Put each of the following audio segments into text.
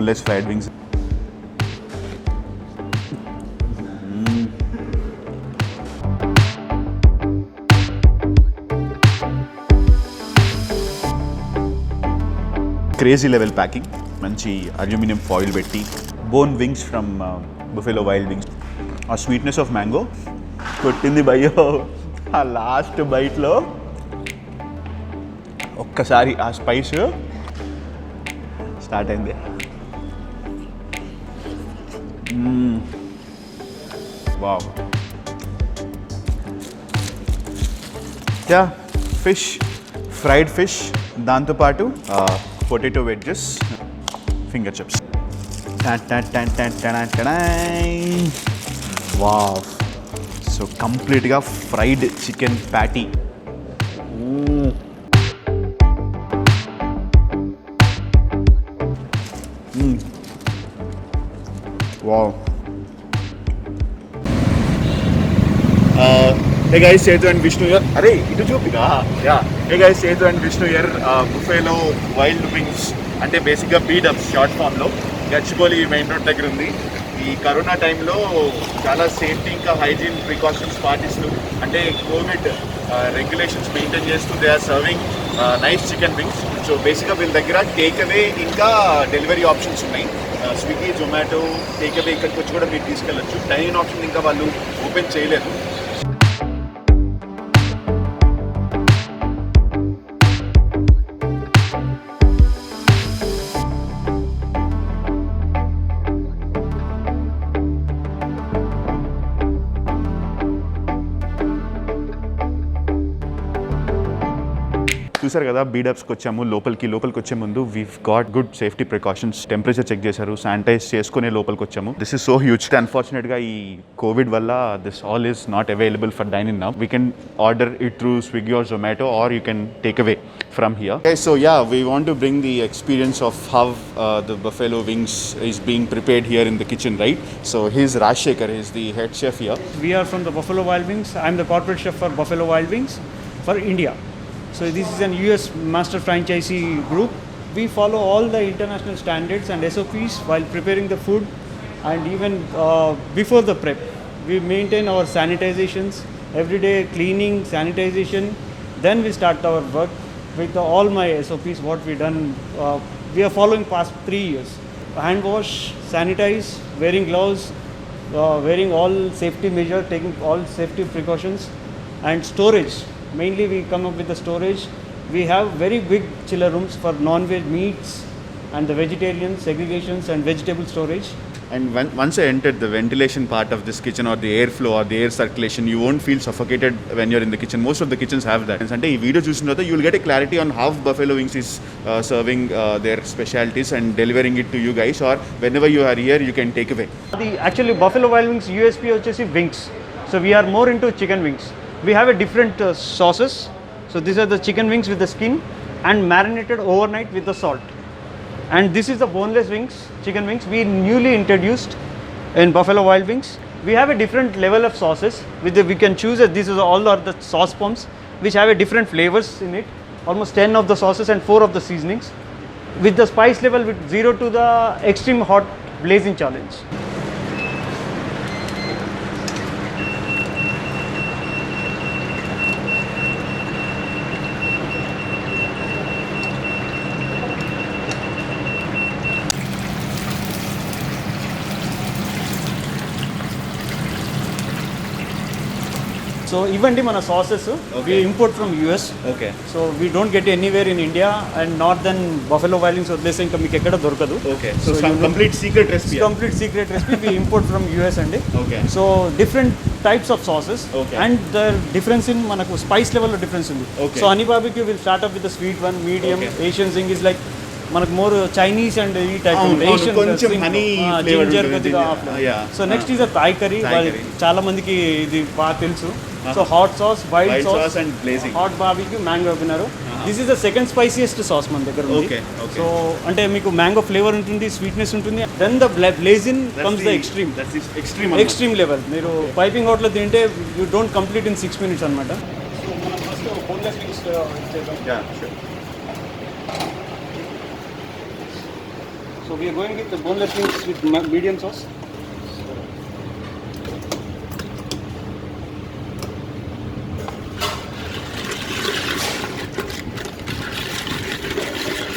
boneless fried wings. Crazy level packing. మంచి aluminium foil పెట్టి bone wings from Buffalo Wild Wings. ఆ sweetness of mango కొట్టింది భయ్యో. ఆ లాస్ట్ బైట్లో ఒక్కసారి ఆ స్పైస్ స్టార్ట్ అయింది. Wow. Yeah, fish, fried fish, దాంతోపాటు potato wedges, finger chips. Wow. So కంప్లీట్గా fried chicken patty. Wow. Hey guys, Sethu and Vishnu here. అరే ఇటు చూపిగా. Yeah, hey guys, Sethu and Vishnu here. Buffalo Wild Wings అంటే బేసిక్గా బీడప్స్ short ఫామ్లో Gachibowli main road దగ్గర ఉంది. ఈ కరోనా టైంలో చాలా సేఫ్టీ ఇంకా హైజీన్ ప్రికాషన్స్ పాటిస్తూ అంటే కోవిడ్ రెగ్యులేషన్స్ మెయింటైన్ చేస్తూ they are serving nice chicken wings. So బేసిక్గా వీళ్ళ దగ్గర టేక్ అవే ఇంకా డెలివరీ ఆప్షన్స్ ఉన్నాయి. స్విగ్గీ, జొమాటో, టేక్ అవే ఇక్కడికి వచ్చి కూడా మీరు తీసుకెళ్ళచ్చు. డైనింగ్ ఆప్షన్ ఇంకా వాళ్ళు ఓపెన్ చేయలేదు. చూసారు కదా, బీడప్స్కి వచ్చాము. లోపలికి వచ్చే ముందు we've got good safety precautions. Temperature check చేశారు, శానిటైజ్ చేసుకునే లోపలికి వచ్చాము. This is so huge. అన్ఫార్చునేట్గా ఈ కోవిడ్ వల్ల this all is not available for dining now. We can order it through Swiggy or Zomato or you can take away from here. Okay, so yeah, we want to bring the experience of how the buffalo wings is being prepared here in the kitchen, right? So he's Rajshekhar, he's the head chef here. We are from the Buffalo Wild Wings. I'm the corporate chef for Buffalo Wild Wings for India. So this is an US master franchisee group. We follow all the international standards and SOPs while preparing the food, and even before the prep. We maintain our sanitizations, everyday cleaning, sanitization. Then we start our work with all my SOPs, what we done. We are following past 3 years. Hand wash, sanitize, wearing gloves, wearing all safety measures, taking all safety precautions, and storage. Mainly we come up with the storage. We have very big chiller rooms for non-veg meats and the vegetarian segregations and vegetable storage. And once I entered the ventilation part of this kitchen or the airflow or the air circulation, you won't feel suffocated when you're in the kitchen. Most of the kitchens have that. And in video చూసిన తర్వాత you will get a clarity on how Buffalo Wings is serving their specialties and delivering it to you guys, or whenever you are here you can take away. Actually Buffalo Wild Wings USP వచ్చేసి wings. So we are more into chicken wings. We have a different sauces. So these are the chicken wings with the skin and marinated overnight with the salt. And this is the boneless wings, chicken wings. We newly introduced in Buffalo Wild Wings. We have a different level of sauces. We can choose this is all are the sauce forms which have a different flavors in it. Almost 10 of the sauces and 4 of the seasonings. With the spice level with 0 to the extreme hot blazing challenge. So ఇవ్వండి మన sauces we import from US. Okay. So we don't get anywhere in India and not then Buffalo Wild Wings వదిలేసి ఇంకా మీకు ఎక్కడ దొరకదు. Okay. So some complete secret recipe. Complete secret recipe we import from US అండి. Okay. So different types of sauces. Okay. And the difference in మనకు spice level లో difference ఉంది. Okay. So honey barbecue will start up with the sweet one, medium. Okay. Asian zing is like మనకు more Chinese and ఈ type Asian కొంచెం honey flavour ginger కొద్దిగా. So next is Thai curry. చాలా మందికి ఇది బాగా తెలుసు. So hot sauce, wild sauce and blazing, hot barbecue, mango విన్నారు. This is the second spiciest sauce మన దగ్గర ఉంది. సో అంటే మీకు మ్యాంగో ఫ్లేవర్ ఉంటుంది, స్వీట్నెస్ ఉంటుంది. Then the blazin comes the extreme level. మీరు పైపింగ్ హోటల్లో తింటే you don't complete in 6 minutes అనమాట. So we are going with the boneless wings with medium sauce.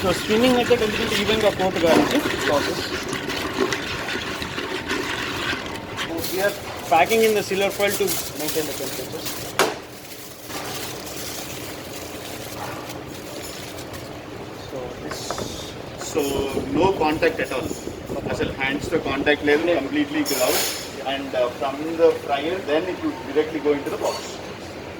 So steaming method ఎందుకంటే ఈవెన్గా కోట్ కావాలి process. We are packing in the silver foil to maintain the temperature. So no contact at all. అసలు hands తో contact లేదు, completely gloves. And from the fryer, then it would directly go into the box.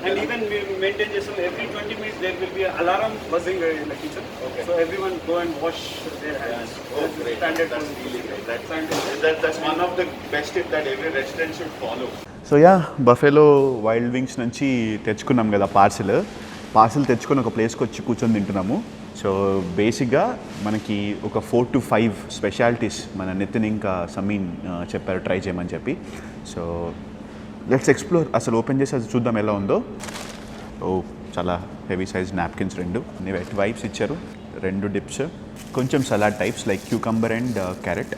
And even we maintain just every 20 minutes there will be an alarm buzzing in the kitchen. Okay. So everyone go and wash their hands. Oh, great. Standard. That's really great. That's one of the best tip that every restaurant should follow. So yeah buffalo Wild wings నుంచి తెచ్చుకున్నాం కదా parcel తెచ్చుకొని ఒక ప్లేస్కి వచ్చి కూర్చొని తింటున్నాము. So బేసిక్గా మనకి ఒక 4 to 5 స్పెషాలిటీస్ మన నితిన్ ఇంకా సమీన్ చెప్పారు ట్రై చేయమని చెప్పి. So let's explore. అసలు ఓపెన్ చేసి అది చూద్దాం ఎలా ఉందో. ఓ చాలా heavy size napkins 2 wet wipes ఇచ్చారు, 2 డిప్స్, కొంచెం salad types like cucumber and carrot.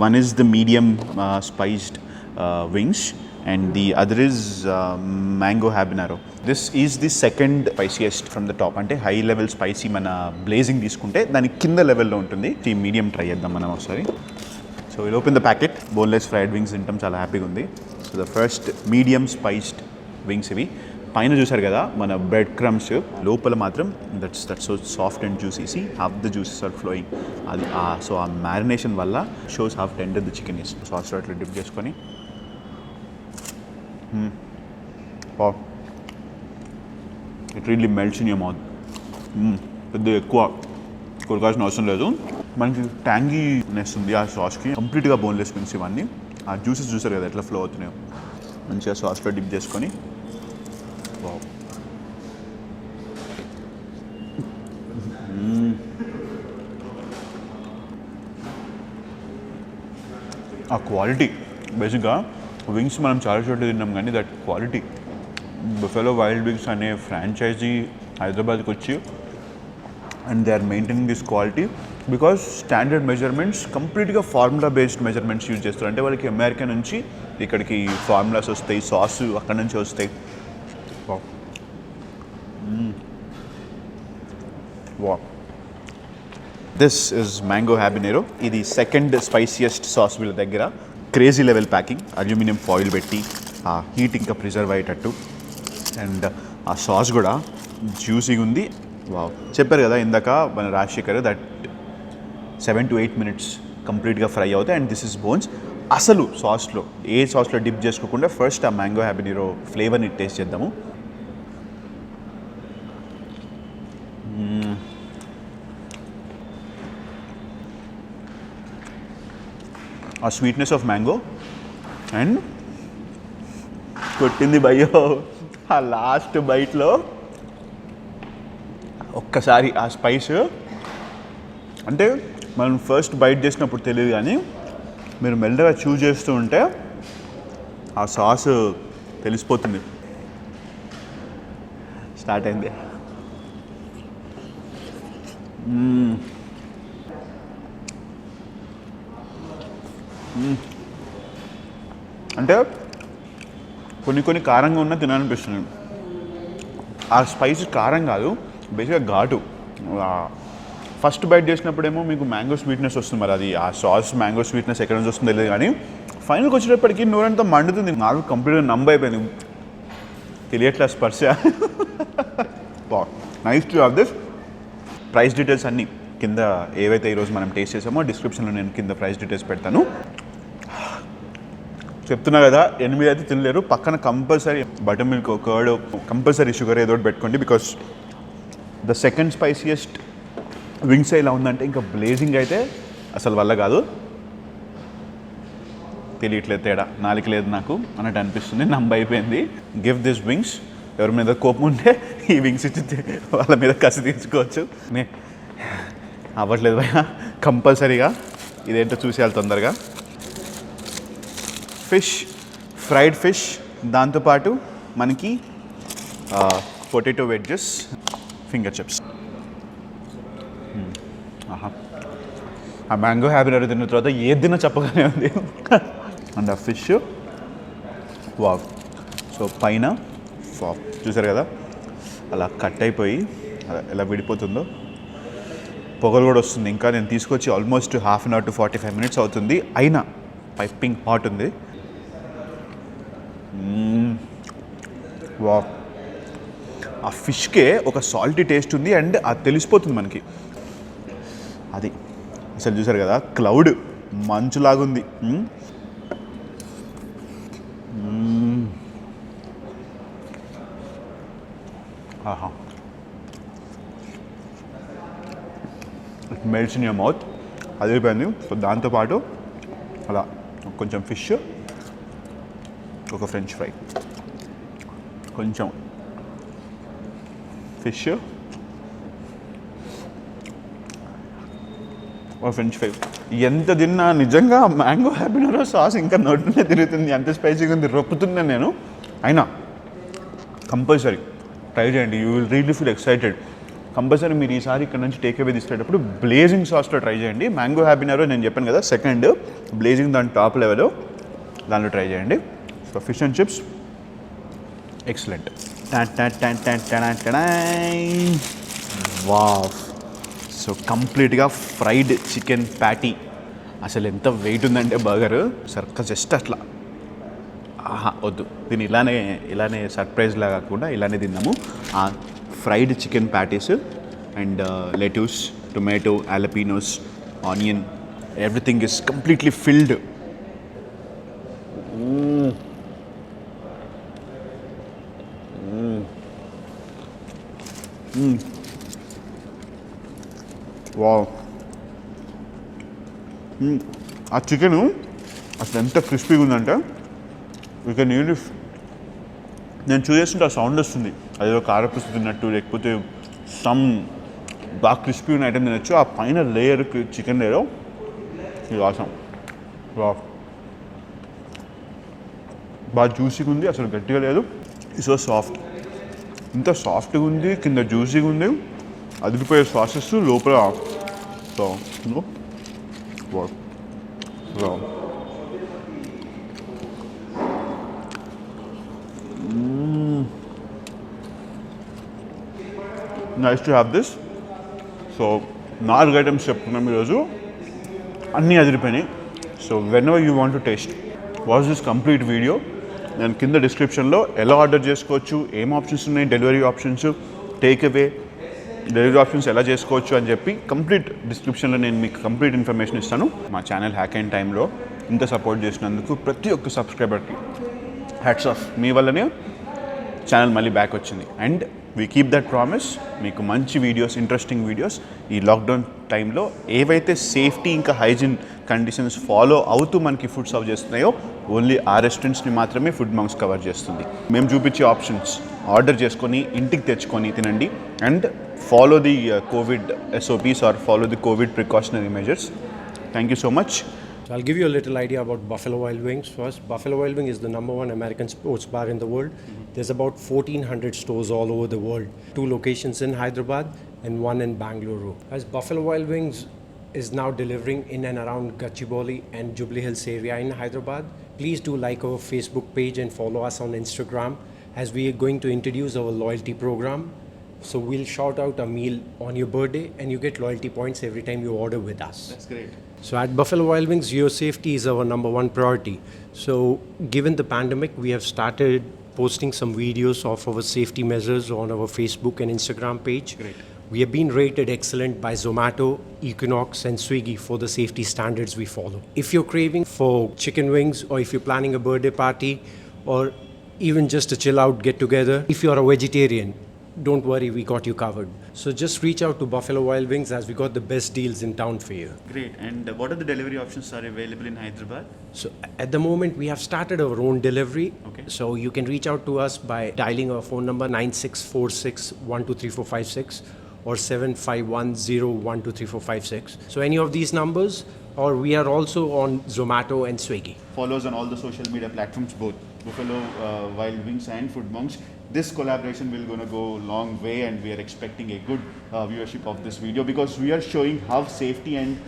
One is the medium spiced wings and the other is mango habanero. This is the second spiciest from the top. అంటే high level spicy మన blazing తీసుకుంటే దాని కింద లెవెల్లో ఉంటుంది. ఈ medium try చేద్దాం మనం ఒకసారి. So we'll open the packet. Boneless fried wings తింటాం, చాలా హ్యాపీగా ఉంది. So the first medium spiced wings ఇవి. పైన చూసారు కదా మన బ్రెడ్ క్రమ్స్, లోపల మాత్రం that's so soft and juicy. See how the juices are flowing. అది సో ఆ మ్యారినేషన్ వల్ల shows how tender the chicken is. సాస్లో అట్లా డిప్ చేసుకొని it really melts in your mouth. పెద్ద ఎక్కువ కొరకాల్సిన అవసరం లేదు. మనకి ట్యాంగీనెస్ ఉంది ఆ సాస్కి. కంప్లీట్గా బోన్లెస్ వింగ్స్ ఇవన్నీ. ఆ జ్యూసెస్ చూసారు కదా ఎట్లా ఫ్లో అవుతున్నాయో. మంచిగా సాస్లో డిప్ చేసుకొని ఆ క్వాలిటీ. బేసిక్గా వింగ్స్ మనం చాలా చోట్ల తిన్నాం కానీ that quality. Buffalo Wild Wings అనే ఫ్రాంచైజీ హైదరాబాద్కి వచ్చి and they are maintaining this quality because standard measurements కంప్లీట్గా ఫార్ములా బేస్డ్ మెజర్మెంట్స్ యూజ్ చేస్తారు. అంటే వాళ్ళకి అమెరికా నుంచి ఇక్కడికి ఫార్ములాస్ వస్తాయి, సాస్ అక్కడ నుంచి వస్తాయి. వా దిస్ ఇస్ మ్యాంగో హ్యాబినేరో. ఇది సెకండ్ స్పైసియస్ట్ సాస్ వీళ్ళ దగ్గర. Crazy level packing, aluminium foil పెట్టి ఆ హీట్ ఇంకా ప్రిజర్వ్ అయ్యేటట్టు. అండ్ ఆ సాస్ కూడా జ్యూసీగా ఉంది. వావ్, చెప్పారు కదా ఇందాక మన రాజశేఖర్ దట్ 7 to 8 minutes కంప్లీట్గా ఫ్రై అవుతాయి. And this is bones. అసలు సాస్లో ఏ సాస్లో డిప్ చేసుకోకుండా ఫస్ట్ ఆ మ్యాంగో హ్యాబినేరో ఫ్లేవర్ని టేస్ట్ చేద్దాము. ఆ స్వీట్నెస్ ఆఫ్ మ్యాంగో అండ్ కొట్టింది భయ్యో ఆ లాస్ట్ బైట్లో ఒక్కసారి ఆ స్పైస్. అంటే మనం ఫస్ట్ బైట్ చేసినప్పుడు తెలియదు కానీ మీరు మెల్లగా చూజ్ చేస్తూ ఉంటే ఆ సాస్ తెలిసిపోతుంది. స్టార్ట్ అయింది. అంటే కొన్ని కారంగా ఉన్నా తినాలనిపిస్తుంది. ఆ స్పైస్ కారం కాదు, బేసిక్గా ఘాటు. ఫస్ట్ బైట్ చేసినప్పుడేమో మీకు మ్యాంగో స్వీట్నెస్ వస్తుంది. మరి అది ఆ సాస్ మ్యాంగో స్వీట్నెస్ ఎక్కడ నుంచి వస్తుందో తెలియదు కానీ ఫైనల్కి వచ్చేటప్పటికి నోరంతా మండుతుంది. నాకు కంప్లీట్గా నంబ్ అయిపోయింది, తెలియట్లే స్పర్శ. Nice to have this. Price details అన్నీ కింద ఏవైతే ఈరోజు మనం టేస్ట్ చేసామో డిస్క్రిప్షన్లో నేను కింద ప్రైస్ డీటెయిల్స్ పెడతాను. చెప్తున్నా కదా 8 అయితే తినలేరు. పక్కన compulsory butter milk, curd, compulsory sugar ఏదో ఒకటి పెట్టుకోండి. Because the second spiciest wings ఇలా ఉందంటే ఇంకా బ్లేజింగ్ అయితే అసలు వల్ల కాదు. తెలియట్లేదు తేడా, నాలుగు లేదు నాకు అన్నట్టు అనిపిస్తుంది. నంబ అయిపోయింది. Give this wings. ఎవరి మీద కోపం ఉంటే ఈ వింగ్స్ ఇచ్చి వాళ్ళ మీద కసి తీసుకోవచ్చు. అవ్వట్లేదు భయ, కంపల్సరీగా ఇదేంటో చూసేయాలి తొందరగా. ఫిష్, ఫ్రైడ్ ఫిష్, దాంతోపాటు మనకి పొటాటో వెడ్జెస్, ఫింగర్ చిప్స్. ఆ మ్యాంగో హ్యాబినరో తిన్న తర్వాత ఏది తిన్నా చెప్పగానే ఉంది. అండ్ ఆ ఫిష్ వావ్. సో పైన చూసారు కదా అలా కట్ అయిపోయి ఎలా విడిపోతుందో, పొగలు కూడా వస్తుంది. ఇంకా నేను తీసుకొచ్చి almost half an hour to 45 minutes అవుతుంది, అయినా పైపింగ్ హాట్ ఉంది. వావ్. ఆ ఫిష్కే ఒక సాల్టీ టేస్ట్ ఉంది అండ్ అది తెలిసిపోతుంది మనకి. అది అసలు చూసారు కదా క్లౌడ్ మంచులాగుంది. ఆహా, it melts in your mouth. అదిరిపోయింది. సో దాంతోపాటు అలా కొంచెం ఫిష్, ఒక ఫ్రెంచ్ ఫ్రై, కొంచెం ఫిష్, ఒక ఫ్రెంచ్ ఫ్రై. ఎంత తిన్నా నిజంగా మ్యాంగో హ్యాబినరో సాస్ ఇంకా నోటినే తిరుగుతుంది, అంత స్పైసీగా ఉంది. రొప్పుతున్నాను నేను. అయినా కంపల్సరీ ట్రై చేయండి. You will really feel excited. Compulsory మీరు ఈసారి ఇక్కడ నుంచి టేక్ అవే తీసుకునేటప్పుడు బ్లేజింగ్ సాస్లో ట్రై చేయండి. మ్యాంగో హ్యాబినరో నేను చెప్పాను కదా సెకండ్, బ్లేజింగ్ దాని టాప్ లెవెల్, దానిలో ట్రై చేయండి. So fish and chips excellent. Wow. So కంప్లీట్గా ఫ్రైడ్ చికెన్ ప్యాటీ. అసలు ఎంత వెయిట్ ఉందంటే బర్గర్ సర్క జస్ట్ అట్లా. ఆహా వద్దు, దీన్ని ఇలానే సర్ప్రైజ్ లాగా కాకుండా ఇలానే తిన్నాము. Fried chicken patties and lettuce, tomato, jalapenos, onion, everything is completely filled. Wow. ఆ చికెను అసలు ఎంత క్రిస్పీగా ఉందంటే ఇక నేను చూసేస్తుంటే ఆ సౌండ్ వస్తుంది, అదేదో కారపుస్తు తిన్నట్టు, లేకపోతే సమ్ బాగా క్రిస్పీ ఉన్న ఐటమ్ తినచ్చు. ఆ పైన లేయర్ చికెన్ లేయర్ ఇది వాసం. వావ్, బాగా జ్యూసీగా ఉంది, అసలు గట్టిగా లేదు. సో సాఫ్ట్, ఇంత సాఫ్ట్గా ఉంది, కింద జ్యూసీగా ఉంది, అదిరిపోయే సాసెస్ లోపల. So wow wow. Nice to have this. So 4 items చెప్పుకున్నాం ఈరోజు, అన్నీ అదిరిపోయినాయి. So whenever you want to taste, watch this complete video. నేను కింద డిస్క్రిప్షన్లో ఎలా ఆర్డర్ చేసుకోవచ్చు, ఏం ఆప్షన్స్ ఉన్నాయి, delivery options, take away delivery options ఎలా చేసుకోవచ్చు అని చెప్పి కంప్లీట్ డిస్క్రిప్షన్లో నేను మీకు కంప్లీట్ ఇన్ఫర్మేషన్ ఇస్తాను. మా ఛానల్ హ్యాక్ అండ్ టైంలో ఇంత సపోర్ట్ చేసినందుకు ప్రతి ఒక్క సబ్స్క్రైబర్కి హ్యాట్స్ ఆఫ్. మీ వల్లనే ఛానల్ మళ్ళీ బ్యాక్ వచ్చింది. And we keep that promise. మీకు మంచి వీడియోస్, ఇంట్రెస్టింగ్ వీడియోస్ ఈ లాక్డౌన్ టైంలో ఏవైతే సేఫ్టీ ఇంకా హైజీన్ కండిషన్స్ ఫాలో అవుతూ మనకి ఫుడ్ సర్వ్ చేస్తున్నాయో ఓన్లీ ఆ రెస్టారెంట్స్ని మాత్రమే ఫుడ్ మంక్స్ కవర్ చేస్తుంది. మేము చూపించే ఆప్షన్స్ ఆర్డర్ చేసుకొని ఇంటికి తెచ్చుకొని తినండి and follow the COVID SOPs or follow the COVID precautionary measures. Thank you so much. So I'll give you a little idea about Buffalo Wild Wings first. Buffalo Wild Wing is the #1 American sports bar in the world. There's about 1,400 stores all over the world. 2 locations in Hyderabad and 1 in Bangalore. As Buffalo Wild Wings is now delivering in and around Gachibowli and Jubilee Hills area in Hyderabad, please do like our Facebook page and follow us on Instagram as we are going to introduce our loyalty program. So we'll shout out a meal on your birthday and you get loyalty points every time you order with us. That's great. So at Buffalo Wild Wings, your safety is our #1 priority. So given the pandemic, we have started posting some videos of our safety measures on our Facebook and Instagram page. Great. We have been rated excellent by Zomato, Equinox and Swiggy for the safety standards we follow. If you're craving for chicken wings or if you're planning a birthday party or even just a chill out get together, if you're a vegetarian, don't worry, we got you covered. So just reach out to Buffalo Wild Wings as we got the best deals in town for you. Great. And what are the delivery options are available in Hyderabad? So at the moment we have started our own delivery. Okay. So you can reach out to us by dialing our phone number 9646123456 or 7510123456. So any of these numbers, or we are also on Zomato and Swiggy. Follow us on all the social media platforms, both Buffalo Wild Wings and Food Monks. this collaboration will gonna go a long way, and we are expecting a good viewership of this video because we are showing how safety and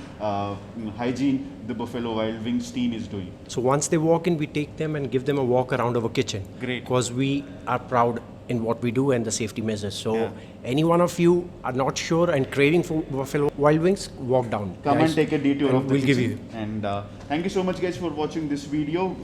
hygiene the Buffalo Wild Wings team is doing. So once they walk in, we take them and give them a walk around our kitchen. Great. Because we are proud in what we do and the safety measures. So Yeah. any one of you are not sure and craving for Buffalo Wild Wings, walk down. Come guys, and take a detour and of the we'll give kitchen. you. And thank you so much guys for watching this video.